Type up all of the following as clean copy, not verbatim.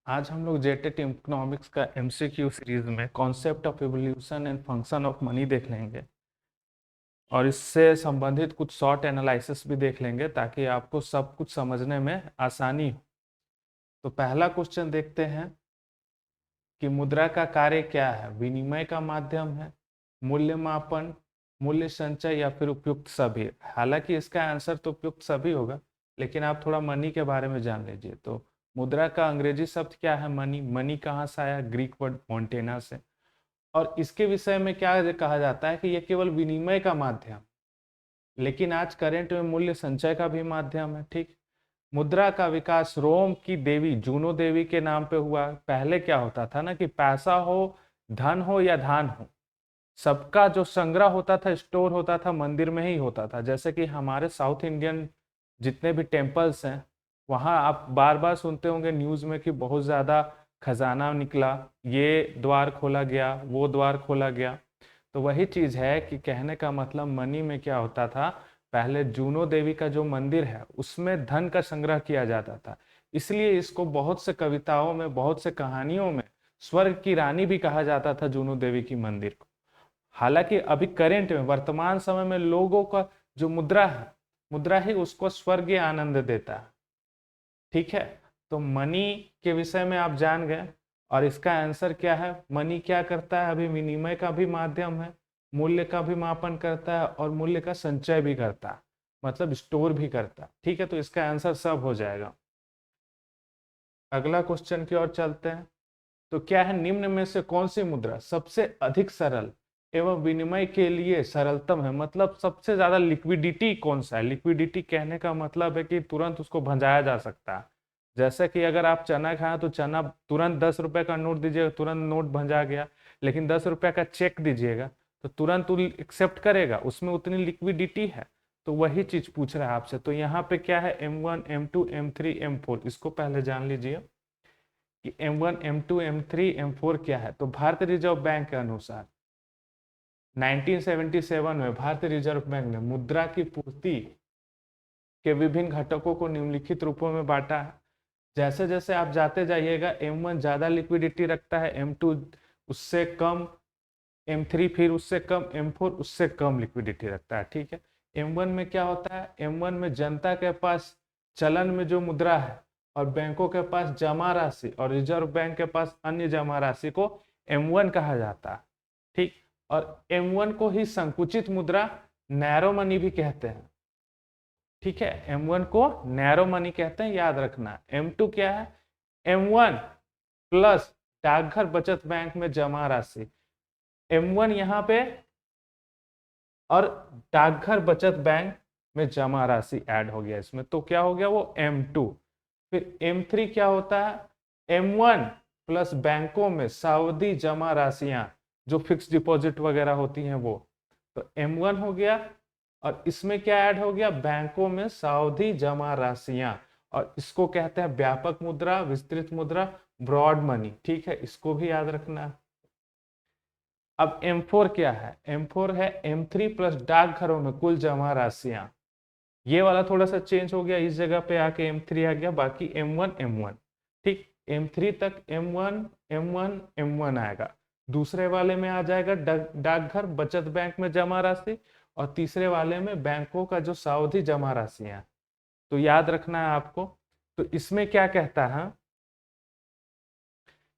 आज हम लोग जेटेट इकोनॉमिक्स का एमसीक्यू सीरीज में concept of evolution and function of money देख लेंगे और इससे संबंधित कुछ शॉर्ट एनालिसिस भी देख लेंगे ताकि आपको सब कुछ समझने में आसानी हो। तो पहला क्वेश्चन देखते हैं कि मुद्रा का कार्य क्या है। विनिमय का माध्यम है, मूल्य मापन, मूल्य संचय या फिर उपयुक्त सभी। हालांकि इसका आंसर तो उपयुक्त सभी होगा, लेकिन आप थोड़ा मनी के बारे में जान लीजिए। तो मुद्रा का अंग्रेजी शब्द क्या है? मनी। मनी कहाँ से आया? ग्रीक वर्ड मोन्टेना से। और इसके विषय में क्या कहा जाता है कि यह केवल विनिमय का माध्यम, लेकिन आज करेंट में मूल्य संचय का भी माध्यम है। ठीक। मुद्रा का विकास रोम की देवी जूनो देवी के नाम पे हुआ। पहले क्या होता था ना कि पैसा हो, धन हो या धान हो, सबका जो संग्रह होता था, स्टोर होता था, मंदिर में ही होता था। जैसे कि हमारे साउथ इंडियन जितने भी टेम्पल्स हैं, वहाँ आप बार बार सुनते होंगे न्यूज़ में कि बहुत ज़्यादा खजाना निकला, ये द्वार खोला गया, वो द्वार खोला गया। तो वही चीज़ है कि कहने का मतलब मनी में क्या होता था, पहले जूनो देवी का जो मंदिर है उसमें धन का संग्रह किया जाता था। इसलिए इसको बहुत से कविताओं में, बहुत से कहानियों में स्वर्ग की रानी भी कहा जाता था, जूनो देवी की मंदिर को। हालांकि अभी करेंट में, वर्तमान समय में लोगों का जो मुद्रा है, मुद्रा ही उसको स्वर्गीय आनंद देता है। ठीक है। तो मनी के विषय में आप जान गए और इसका आंसर क्या है? मनी क्या करता है? अभी विनिमय का भी माध्यम है, मूल्य का भी मापन करता है और मूल्य का संचय भी करता है, मतलब स्टोर भी करता है। ठीक है, तो इसका आंसर सब हो जाएगा। अगला क्वेश्चन की ओर चलते हैं। तो क्या है, निम्न में से कौन सी मुद्रा सबसे अधिक सरल एवं विनिमय के लिए सरलतम है? मतलब सबसे ज्यादा लिक्विडिटी कौन सा है? लिक्विडिटी कहने का मतलब है कि तुरंत उसको भंजाया जा सकता है। जैसे कि अगर आप चना खाएं तो चना तुरंत 10 रुपए का नोट दीजिएगा, तुरंत नोट भंजा गया। लेकिन 10 रुपए का चेक दीजिएगा तो तुरंत वो एक्सेप्ट करेगा, उसमें उतनी लिक्विडिटी है। तो वही चीज पूछ रहा है आपसे। तो यहाँ पे क्या है, M1 M2 M3 M4, इसको पहले जान लीजिए कि M1 M2 M3 M4 क्या है। तो भारतीय रिजर्व बैंक के अनुसार 1977 में भारतीय रिजर्व बैंक ने मुद्रा की पूर्ति के विभिन्न घटकों को निम्नलिखित रूपों में बांटा है। जैसे जैसे आप जाते जाइएगा, M1 ज्यादा लिक्विडिटी रखता है, M2 उससे कम, M3 फिर उससे कम, M4 उससे कम लिक्विडिटी रखता है। ठीक है। M1 में क्या होता है? M1 में जनता के पास चलन में जो मुद्रा है और बैंकों के पास जमा राशि और रिजर्व बैंक के पास अन्य जमा राशि को M1 कहा जाता है। ठीक। और M1 को ही संकुचित मुद्रा, नैरो मनी भी कहते हैं। ठीक है, M1 को नैरो मनी कहते हैं, याद रखना। M2 क्या है? M1 प्लस डाकघर बचत बैंक में जमा राशि। M1 यहाँ पे और डाकघर बचत बैंक में जमा राशि ऐड हो गया इसमें, तो क्या हो गया वो M2। फिर M3 क्या होता है? M1 प्लस बैंकों में सावधि जमा राशियां, जो फिक्स डिपॉजिट वगैरह होती हैं वो। तो M1 हो गया और इसमें क्या ऐड हो गया? बैंकों में सावधि जमा राशियां। और इसको कहते हैं व्यापक मुद्रा, विस्तृत मुद्रा, ब्रॉड मनी। ठीक है, इसको भी याद रखना है। अब M4 क्या है? M4 है M3 प्लस डाकघरों में कुल जमा राशियां। ये वाला थोड़ा सा चेंज हो गया, इस जगह पे आके M3 आ गया, बाकी M1 M1। ठीक। M3 तक M1 M1 M1 आएगा। दूसरे वाले में आ जाएगा डाकघर बचत बैंक में जमा राशि, और तीसरे वाले में बैंकों का जो सावधि जमा राशियां। तो याद रखना है आपको। तो इसमें क्या कहता है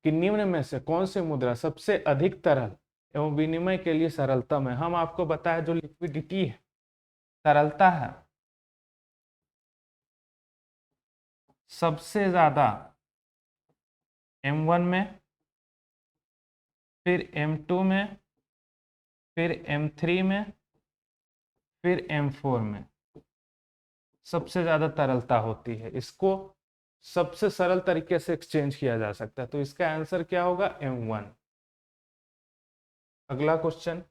कि निम्न में से कौन सी मुद्रा सबसे अधिक तरल एवं विनिमय के लिए सरलतम है? हम आपको बताया जो लिक्विडिटी है, तरलता है, सबसे ज्यादा M1 में, फिर M2 में, फिर M3 में, फिर M4 में सबसे ज्यादा तरलता होती है। इसको सबसे सरल तरीके से एक्सचेंज किया जा सकता है। तो इसका आंसर क्या होगा? M1। अगला क्वेश्चन,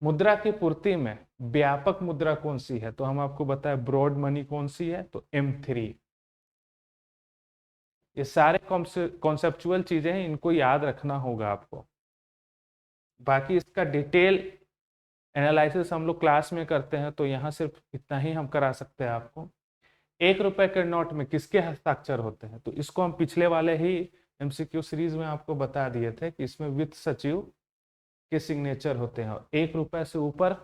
मुद्रा की पूर्ति में व्यापक मुद्रा कौन सी है? तो हम आपको बताएं ब्रॉड मनी कौन सी है, तो M3। ये सारे कॉन्सेप्चुअल चीजें हैं, इनको याद रखना होगा आपको। बाकी इसका डिटेल एनालिसिस हम लोग क्लास में करते हैं, तो यहाँ सिर्फ इतना ही हम करा सकते हैं आपको 1 रुपए के नोट में किसके हस्ताक्षर होते हैं? तो इसको हम पिछले वाले ही एमसीक्यू सीरीज में आपको बता दिए थे कि इसमें वित्त सचिव के सिग्नेचर होते हैं। 1 रुपए से ऊपर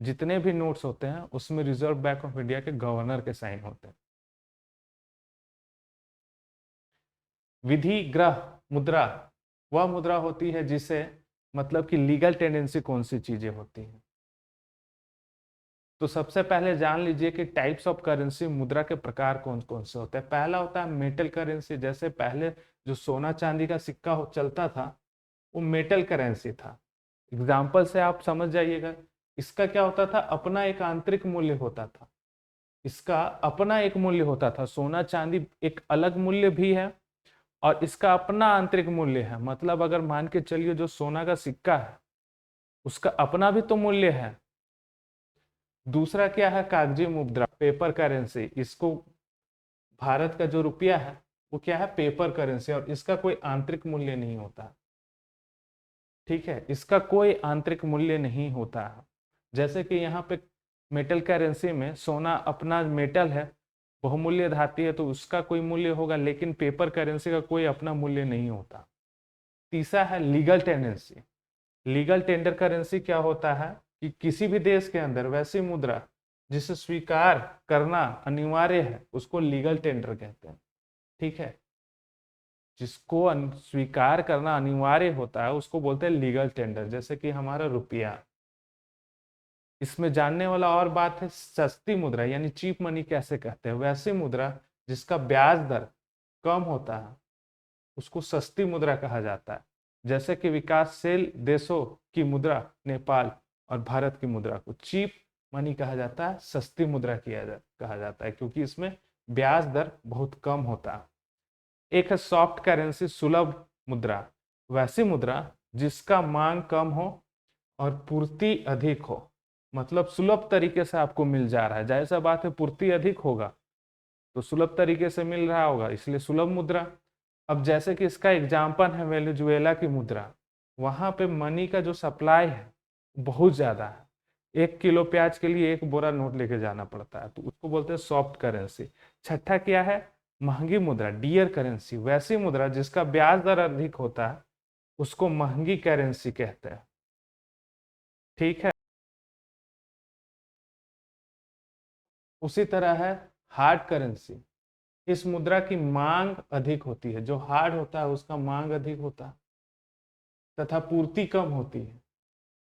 जितने भी नोट्स होते हैं उसमें रिजर्व बैंक ऑफ इंडिया के गवर्नर के साइन होते हैं। विधि ग्रह मुद्रा वह मुद्रा होती है जिसे मतलब कि लीगल टेंडेंसी कौन सी चीजें होती हैं। तो सबसे पहले जान लीजिए कि टाइप्स ऑफ करेंसी, मुद्रा के प्रकार कौन कौन से होते हैं। पहला होता है मेटल करेंसी, जैसे पहले जो सोना चांदी का सिक्का चलता था वो मेटल करेंसी था। एग्जाम्पल से आप समझ जाइएगा। इसका क्या होता था, अपना एक आंतरिक मूल्य होता था, इसका अपना एक मूल्य होता था। सोना चांदी एक अलग मूल्य भी है और इसका अपना आंतरिक मूल्य है। मतलब अगर मान के चलिए जो सोना का सिक्का है उसका अपना भी तो मूल्य है। दूसरा क्या है, कागजी मुद्रा, पेपर करेंसी। इसको भारत का जो रुपया है वो क्या है, पेपर करेंसी, और इसका कोई आंतरिक मूल्य नहीं होता। ठीक है, इसका कोई आंतरिक मूल्य नहीं होता है। जैसे कि यहाँ पे मेटल करेंसी में सोना अपना मेटल है, बहुमूल्य धातु है, तो उसका कोई मूल्य होगा, लेकिन पेपर करेंसी का कोई अपना मूल्य नहीं होता। तीसरा है legal tendency. Legal tender currency क्या होता है कि किसी भी देश के अंदर वैसी मुद्रा जिसे स्वीकार करना अनिवार्य है उसको लीगल टेंडर कहते हैं। ठीक है, जिसको स्वीकार करना अनिवार्य होता है उसको बोलते हैं लीगल टेंडर। जैसे कि हमारा रुपया। इसमें जानने वाला और बात है सस्ती मुद्रा यानी चीप मनी कैसे कहते हैं। वैसी मुद्रा जिसका ब्याज दर कम होता है उसको सस्ती मुद्रा कहा जाता है। जैसे कि विकासशील देशों की मुद्रा, नेपाल और भारत की मुद्रा को चीप मनी कहा जाता है, सस्ती मुद्रा कहा जाता है, क्योंकि इसमें ब्याज दर बहुत कम होता है। एक है सॉफ्ट करेंसी, सुलभ मुद्रा। वैसी मुद्रा जिसका मांग कम हो और पूर्ति अधिक हो। मतलब सुलभ तरीके से आपको मिल जा रहा है। जैसा बात है, पूर्ति अधिक होगा तो सुलभ तरीके से मिल रहा होगा, इसलिए सुलभ मुद्रा। अब जैसे कि इसका एग्जाम्पल है वेनेजुएला की मुद्रा। वहां पे मनी का जो सप्लाई है बहुत ज्यादा है। 1 किलो प्याज के लिए 1 बोरा नोट लेके जाना पड़ता है, तो उसको बोलते हैं सॉफ्ट करेंसी। छठा क्या है, महंगी मुद्रा, डियर करेंसी। वैसी मुद्रा जिसका ब्याज दर अधिक होता है उसको महंगी करेंसी कहते हैं। ठीक है, उसी तरह है हार्ड करेंसी। इस मुद्रा की मांग अधिक होती है। जो हार्ड होता है उसका मांग अधिक होता है तथा पूर्ति कम होती है।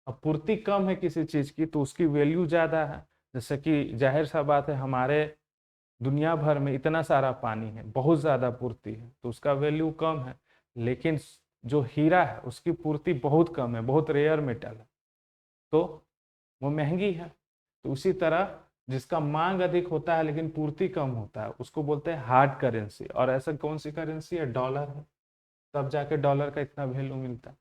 अब पूर्ति कम है किसी चीज की तो उसकी वैल्यू ज्यादा है। जैसे कि जाहिर सा बात है, हमारे दुनिया भर में इतना सारा पानी है, बहुत ज्यादा पूर्ति है, तो उसका वैल्यू कम है। लेकिन जो हीरा है उसकी पूर्ति बहुत कम है, बहुत रेयर मेटल है, तो वो महंगी है। तो उसी तरह जिसका मांग अधिक होता है लेकिन पूर्ति कम होता है उसको बोलते हैं हार्ड करेंसी। और ऐसा कौन सी करेंसी है, डॉलर है, तब जाके डॉलर का इतना वैल्यू मिलता है।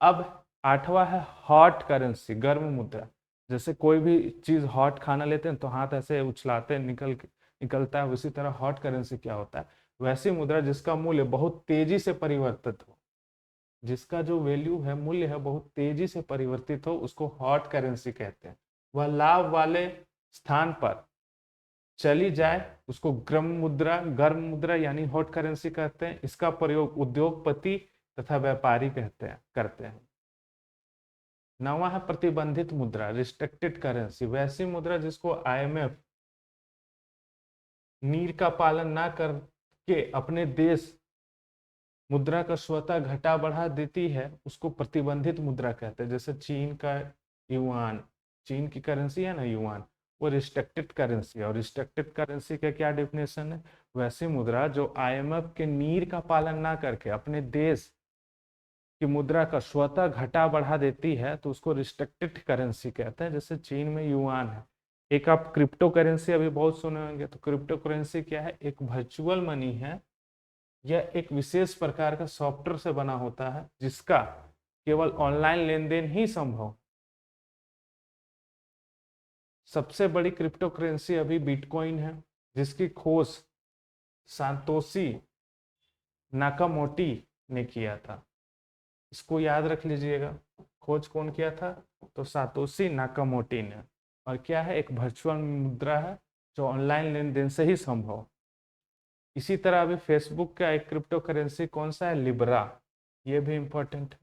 अब आठवां है हॉट करेंसी, गर्म मुद्रा। जैसे कोई भी चीज हॉट खाना लेते हैं तो हाथ ऐसे उछलाते हैं, निकलता है। उसी तरह हॉट करेंसी क्या होता है, वैसी मुद्रा जिसका मूल्य बहुत तेजी से परिवर्तित हो, जिसका जो वैल्यू है, मूल्य है, बहुत तेजी से परिवर्तित हो, उसको हॉट करेंसी कहते हैं। वह लाभ वाले स्थान पर चली जाए उसको गर्म मुद्रा यानी हॉट करेंसी कहते हैं। इसका प्रयोग उद्योगपति तथा व्यापारी करते हैं। नवा है प्रतिबंधित मुद्रा, रिस्ट्रिक्टेड करेंसी। वैसी मुद्रा जिसको आईएमएफ नीड का पालन ना करके अपने देश मुद्रा का स्वतः घटा बढ़ा देती है उसको प्रतिबंधित मुद्रा कहते हैं। जैसे चीन का युआन, चीन की करेंसी है ना युआन, वो रिस्ट्रिक्टेड करेंसी है। और रिस्ट्रिक्टेड करेंसी का क्या डेफिनेशन है, वैसी मुद्रा जो आईएमएफ के नीड का पालन ना करके अपने देश की मुद्रा का स्वतः घटा बढ़ा देती है तो उसको रिस्ट्रिक्टेड करेंसी कहते हैं। जैसे चीन में युआन है। एक आप क्रिप्टो करेंसी अभी बहुत सुने होंगे। तो क्रिप्टो करेंसी क्या है, एक वर्चुअल मनी है। यह एक विशेष प्रकार का सॉफ्टवेयर से बना होता है जिसका केवल ऑनलाइन लेन देन ही संभव। सबसे बड़ी क्रिप्टो करेंसी अभी बिटकॉइन है, जिसकी खोज सांतोशी नाकामोटी ने किया था। इसको याद रख लीजिएगा, खोज कौन किया था, तो सातोशी नाकामोटी ने। और क्या है, एक वर्चुअल मुद्रा है जो ऑनलाइन लेन देन से ही संभव। इसी तरह अभी फेसबुक का एक क्रिप्टो करेंसी कौन सा है, लिब्रा, ये भी इंपॉर्टेंट है।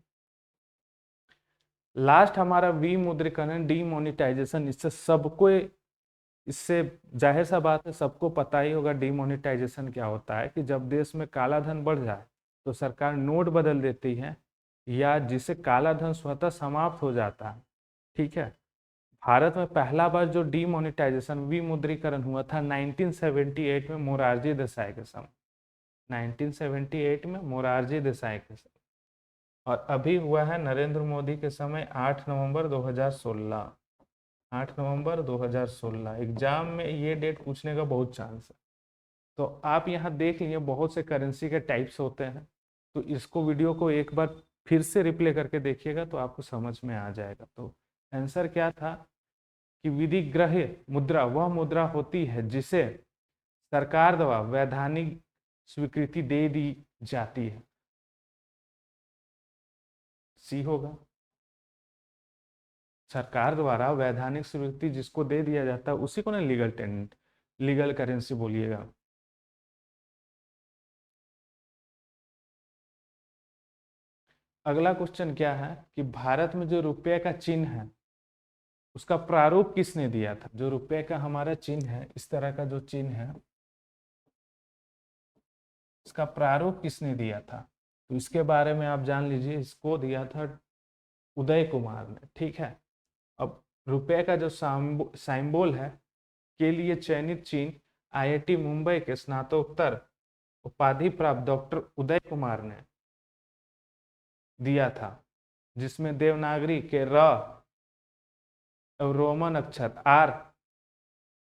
लास्ट हमारा विमुद्रीकरण, डीमोनेटाइजेशन, इससे जाहिर सा बात है सबको पता ही होगा डीमोनेटाइजेशन क्या होता है, कि जब देश में काला धन बढ़ जाए तो सरकार नोट बदल देती है, या जिससे काला धन स्वतः समाप्त हो जाता है। ठीक है, भारत में पहला बार जो डीमोनेटाइजेशन, विमुद्रीकरण हुआ था 1978 में मोरारजी देसाई के समय, 1978 में मोरारजी देसाई के समय, और अभी हुआ है नरेंद्र मोदी के समय 8 नवंबर 2016, 8 नवंबर 2016। एग्जाम में ये डेट पूछने का बहुत चांस है। तो आप यहाँ देख लिए बहुत से करेंसी के टाइप्स होते हैं, तो इसको वीडियो को एक बार फिर से रिप्ले करके देखिएगा तो आपको समझ में आ जाएगा। तो आंसर क्या था कि विधिग्रह मुद्रा वह मुद्रा होती है जिसे सरकार द्वारा वैधानिक स्वीकृति दे दी जाती है। सी होगा, सरकार द्वारा वैधानिक स्वीकृति जिसको दे दिया जाता है उसी को ना लीगल करेंसी बोलिएगा। अगला क्वेश्चन क्या है कि भारत में जो रुपये का चिन्ह है उसका प्रारूप किसने दिया था। जो रुपये का हमारा चिन्ह है, इस तरह का जो चिन्ह है, इसका प्रारूप किसने दिया था, तो इसके बारे में आप जान लीजिए। इसको दिया था उदय कुमार ने। ठीक है, अब रुपये का जो साइंबोल है के लिए चयनित चिन्ह आईआईटी मुंबई के स्नातकोत्तर उपाधि प्राप्त डॉक्टर उदय कुमार ने दिया था, जिसमें देवनागरी के र और रोमन अक्षर आर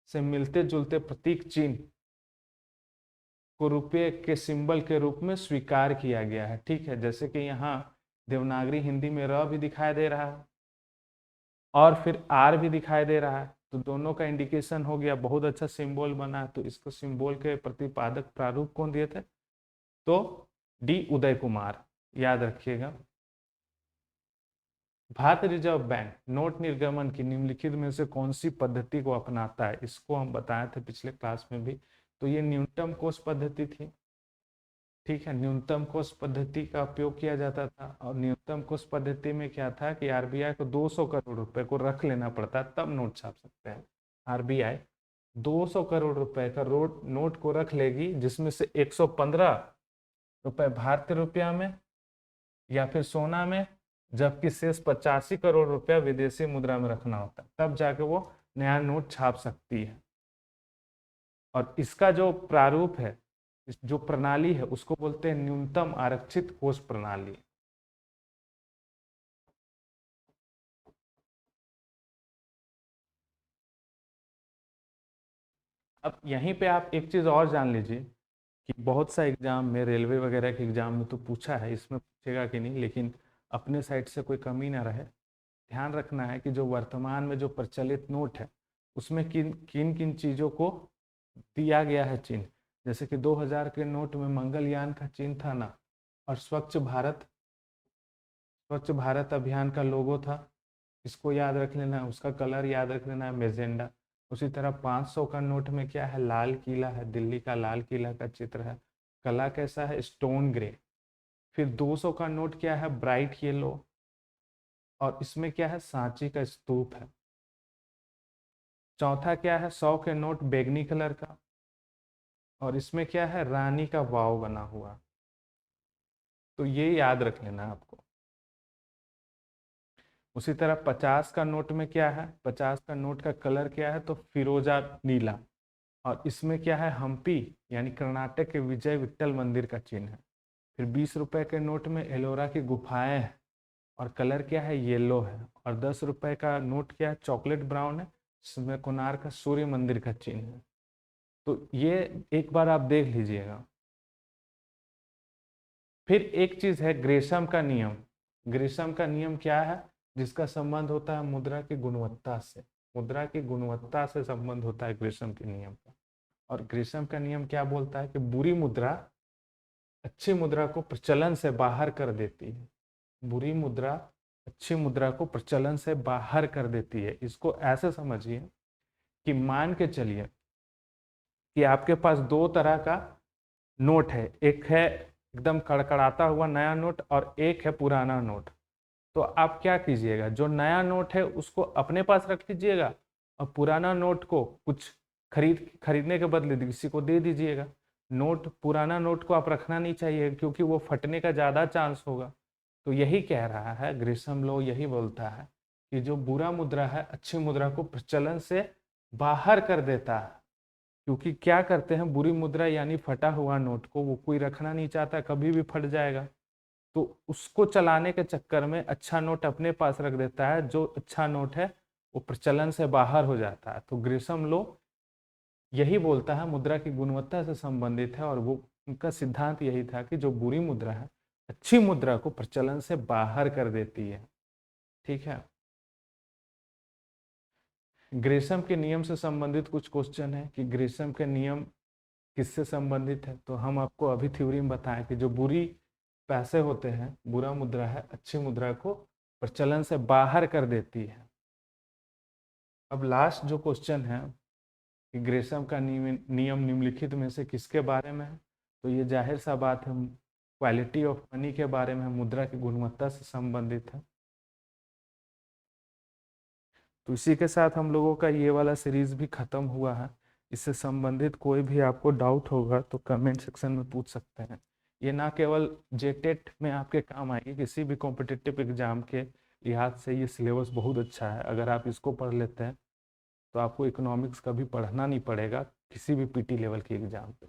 से मिलते जुलते प्रतीक चिन्ह को रुपये के सिंबल के रूप में स्वीकार किया गया है। ठीक है, जैसे कि यहाँ देवनागरी हिंदी में र भी दिखाई दे रहा है और फिर आर भी दिखाई दे रहा है, तो दोनों का इंडिकेशन हो गया, बहुत अच्छा सिंबल बना है। तो इसको सिंबल के प्रतिपादक प्रारूप कौन दिए थे, तो डी उदय कुमार, याद रखिएगा। भारतीय रिजर्व बैंक नोट निर्गमन की निम्नलिखित में से कौन सी पद्धति को अपनाता है, इसको हम बताए थे पिछले क्लास में भी। तो ये न्यूनतम कोष पद्धति थी। ठीक है, न्यूनतम कोष पद्धति का उपयोग किया जाता था, और न्यूनतम कोष पद्धति में क्या था कि आरबीआई को 200 करोड़ रुपए को रख लेना पड़ता तब नोट छाप सकते हैं। आरबीआई 200 करोड़ रुपए का नोट को रख लेगी, जिसमें से 115 रुपए भारतीय रुपया में या फिर सोना में, जबकि शेष 85 करोड़ रुपया विदेशी मुद्रा में रखना होता है, तब जाके वो नया नोट छाप सकती है। और इसका जो प्रारूप है, जो प्रणाली है, उसको बोलते हैं न्यूनतम आरक्षित कोष प्रणाली। अब यहीं पे आप एक चीज और जान लीजिए कि बहुत सा एग्जाम में, रेलवे वगैरह के एग्जाम में तो पूछा है, इसमें पूछेगा कि नहीं, लेकिन अपने साइड से कोई कमी ना रहे, ध्यान रखना है कि जो वर्तमान में जो प्रचलित नोट है उसमें किन किन किन चीज़ों को दिया गया है चिन्ह। जैसे कि 2000 के नोट में मंगलयान का चिन्ह था ना, और स्वच्छ भारत अभियान का लोगो था, इसको याद रख लेना है। उसका कलर याद रख लेना है, मेजेंडा। उसी तरह 500 का नोट में क्या है, लाल किला है, दिल्ली का लाल किला का चित्र है। कला कैसा है, स्टोन ग्रे। फिर 200 का नोट क्या है, ब्राइट येलो, और इसमें क्या है, सांची का स्तूप है। चौथा क्या है, 100 के नोट बैगनी कलर का, और इसमें क्या है, रानी का वाव बना हुआ। तो ये याद रख लेना आपको। उसी तरह 50 का नोट में क्या है, 50 का नोट का कलर क्या है, तो फिरोजा नीला, और इसमें क्या है, हम्पी यानी कर्नाटक के विजय विट्ठल मंदिर का चिन्ह है। फिर 20 रुपए के नोट में एलोरा की गुफाएं हैं, और कलर क्या है, येलो है। और 10 रुपए का नोट क्या है, चॉकलेट ब्राउन है, इसमें कोणार्क का सूर्य मंदिर का चिन्ह है। तो ये एक बार आप देख लीजिएगा। फिर एक चीज है ग्रेशम का नियम। ग्रेशम का नियम क्या है, जिसका संबंध होता है मुद्रा की गुणवत्ता से। मुद्रा की गुणवत्ता से संबंध होता है ग्रेशम के नियम का। और ग्रेशम का नियम क्या बोलता है कि बुरी मुद्रा अच्छी मुद्रा को प्रचलन से बाहर कर देती है। बुरी मुद्रा अच्छी मुद्रा को प्रचलन से बाहर कर देती है। इसको ऐसे समझिए कि मान के चलिए कि आपके पास दो तरह का नोट है, एक है एकदम कड़कड़ाता हुआ नया नोट और एक है पुराना नोट। तो आप क्या कीजिएगा, जो नया नोट है उसको अपने पास रख लीजिएगा और पुराना नोट को कुछ खरीदने के बदले किसी को दे दीजिएगा। पुराना नोट को आप रखना नहीं चाहिए क्योंकि वो फटने का ज़्यादा चांस होगा। तो यही कह रहा है ग्रेसम लॉ, यही बोलता है कि जो बुरा मुद्रा है अच्छी मुद्रा को प्रचलन से बाहर कर देता है। क्योंकि क्या करते हैं, बुरी मुद्रा यानी फटा हुआ नोट को वो कोई रखना नहीं चाहता, कभी भी फट जाएगा। तो उसको चलाने के चक्कर में अच्छा नोट अपने पास रख देता है, जो अच्छा नोट है वो प्रचलन से बाहर हो जाता है। तो ग्रेसम लो यही बोलता है मुद्रा की गुणवत्ता से संबंधित है, और वो उनका सिद्धांत यही था कि जो बुरी मुद्रा है अच्छी मुद्रा को प्रचलन से बाहर कर देती है। ठीक है, ग्रेसम के नियम से संबंधित कुछ क्वेश्चन है कि ग्रेसम के नियम किससे संबंधित है। तो हम आपको अभी थ्योरी में बताएं कि जो बुरी पैसे होते हैं, बुरा मुद्रा है अच्छी मुद्रा को प्रचलन से बाहर कर देती है। अब लास्ट जो क्वेश्चन है कि ग्रेसम का नियम निम्नलिखित में से किसके बारे में है। तो ये जाहिर सा बात है क्वालिटी ऑफ मनी के बारे में, मुद्रा की गुणवत्ता से संबंधित है। तो इसी के साथ हम लोगों का ये वाला सीरीज भी खत्म हुआ है। इससे संबंधित कोई भी आपको डाउट होगा तो कमेंट सेक्शन में पूछ सकते हैं। ये ना केवल जेटेट में आपके काम आएगी, किसी भी कॉम्पिटिटिव एग्जाम के लिहाज से ये सिलेबस बहुत अच्छा है। अगर आप इसको पढ़ लेते हैं तो आपको इकोनॉमिक्स कभी पढ़ना नहीं पड़ेगा किसी भी पीटी लेवल के एग्जाम पे।